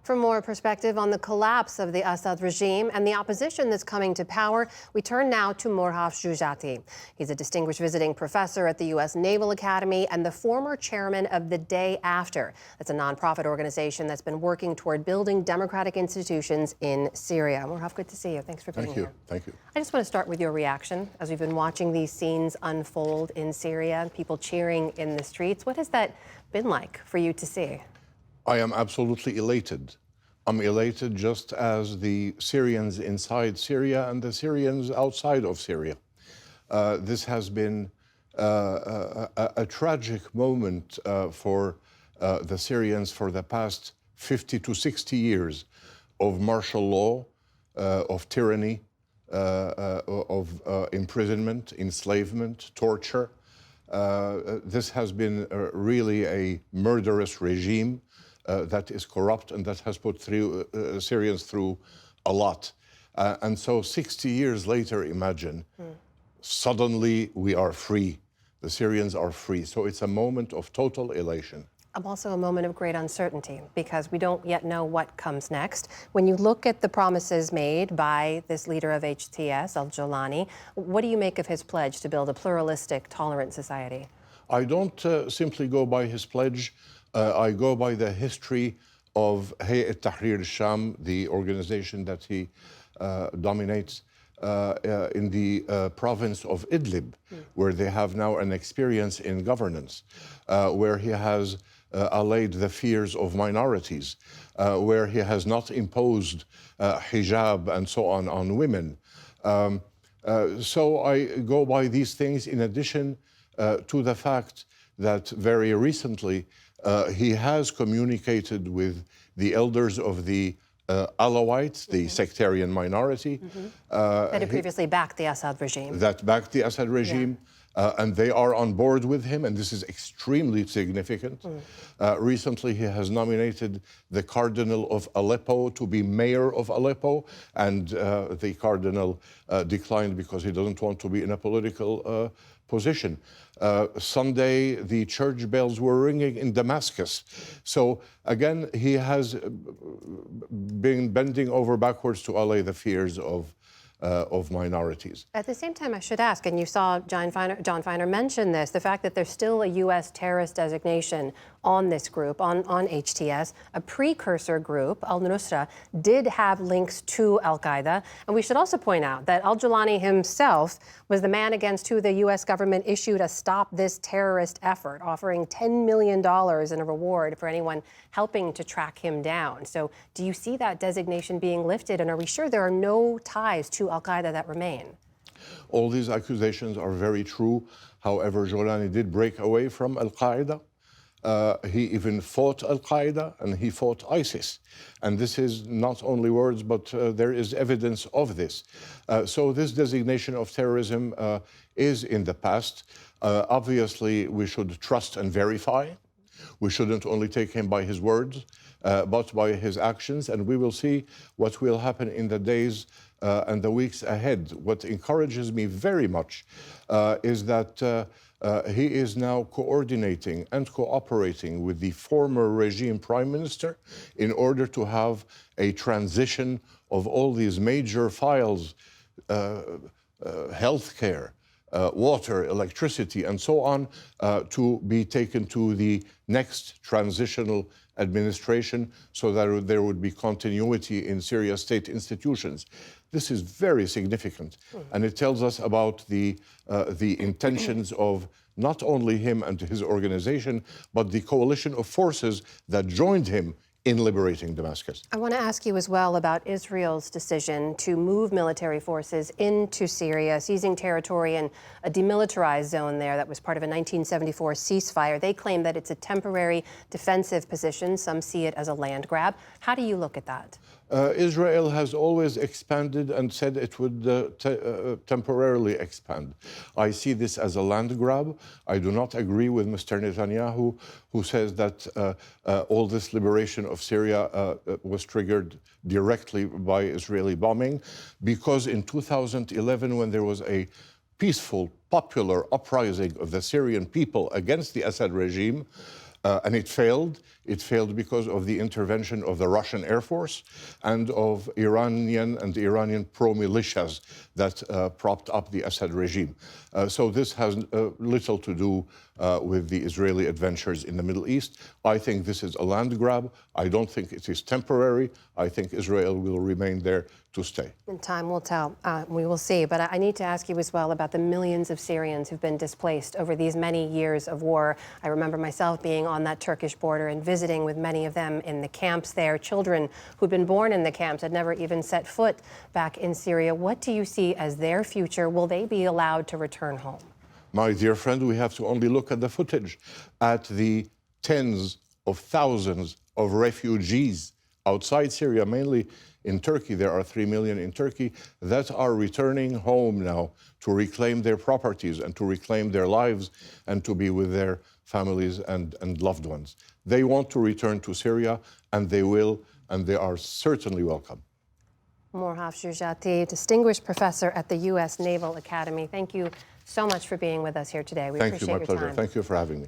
For more perspective on the collapse of the Assad regime and the opposition that's coming to power, we turn now to Morhaf Joujati. He's a distinguished visiting professor at the U.S. Naval Academy and the former chairman of The Day After. That's a nonprofit organization that's been working toward building democratic institutions in Syria. Morhaf, good to see you. Thanks for being here. Thank you. I just want to start with your reaction as we've been watching these scenes unfold in Syria, people cheering in the streets. What has that been like for you to see? I am absolutely elated. I'm elated just as the Syrians inside Syria and the Syrians outside of Syria. This has been a tragic moment for the Syrians for the past 50 to 60 years of martial law, of tyranny, of imprisonment, enslavement, torture. This has been really a murderous regime that is corrupt and that has put Syrians through a lot. And so 60 years later, imagine, suddenly we are free. The Syrians are free. So it's a moment of total elation. Also a moment of great uncertainty because we don't yet know what comes next. When you look at the promises made by this leader of HTS, al-Jolani, what do you make of his pledge to build a pluralistic, tolerant society? I don't simply go by his pledge. I go by the history of Hayat Tahrir al-Sham, the organization that he dominates in the province of Idlib, where they have now an experience in governance, where he has allayed the fears of minorities, where he has not imposed hijab and so on women. So I go by these things in addition to the fact that very recently he has communicated with the elders of the Alawites, the sectarian minority. That had previously backed the Assad regime. That backed the Assad regime. And they are on board with him, and this is extremely significant. Recently, he has nominated the Cardinal of Aleppo to be mayor of Aleppo, and the Cardinal declined because he doesn't want to be in a political position. Sunday, the church bells were ringing in Damascus. So again, he has been bending over backwards to allay the fears of minorities. At the same time, I should ask, and you saw John Feiner mention this, the fact that there's still a U.S. terrorist designation on this group, on HTS, a precursor group, al-Nusra, did have links to al-Qaeda. And we should also point out that al-Jolani himself was the man against who the U.S. government issued a Stop This Terrorist effort, offering $10 million in a reward for anyone helping to track him down. So do you see that designation being lifted? And are we sure there are no ties to al-Qaeda that remain? All these accusations are very true. However, Jolani did break away from al-Qaeda. He even fought al-Qaeda and he fought ISIS. And this is not only words, but there is evidence of this. So this designation of terrorism is in the past. Obviously, we should trust and verify. We shouldn't only take him by his words, but by his actions. And we will see what will happen in the days and the weeks ahead. What encourages me very much is that he is now coordinating and cooperating with the former regime prime minister in order to have a transition of all these major files, healthcare, water, electricity, and so on, to be taken to the next transitional administration so that there would be continuity in Syria's state institutions. This is very significant, and it tells us about the intentions of not only him and his organization, but the coalition of forces that joined him in liberating Damascus. I want to ask you as well about Israel's decision to move military forces into Syria, seizing territory in a demilitarized zone there that was part of a 1974 ceasefire. They claim that it's a temporary defensive position. Some see it as a land grab. How do you look at that? Israel has always expanded and said it would temporarily expand. I see this as a land grab. I do not agree with Mr. Netanyahu, who says that all this liberation of Syria was triggered directly by Israeli bombing, because in 2011, when there was a peaceful, popular uprising of the Syrian people against the Assad regime, And it failed. It failed because of the intervention of the Russian Air Force and of Iranian pro-militias that propped up the Assad regime. So this has little to do with the Israeli adventures in the Middle East. I think this is a land grab. I don't think it is temporary. I think Israel will remain there to stay. And time will tell. We will see. But I need to ask you as well about the millions of Syrians who've been displaced over these many years of war. I remember myself being on that Turkish border and visiting with many of them in the camps there. Children who'd been born in the camps had never even set foot back in Syria. What do you see as their future? Will they be allowed to return home? My dear friend, we have to only look at the footage, at the tens of thousands of refugees outside Syria, mainly in Turkey. There are 3 million in Turkey that are returning home now to reclaim their properties and to reclaim their lives and to be with their families and loved ones. They want to return to Syria, and they will, and they are certainly welcome. Morhaf Shujati, distinguished professor at the U.S. Naval Academy. Thank you so much for being with us here today. We appreciate your time. Thank you, my pleasure. Thank you for having me.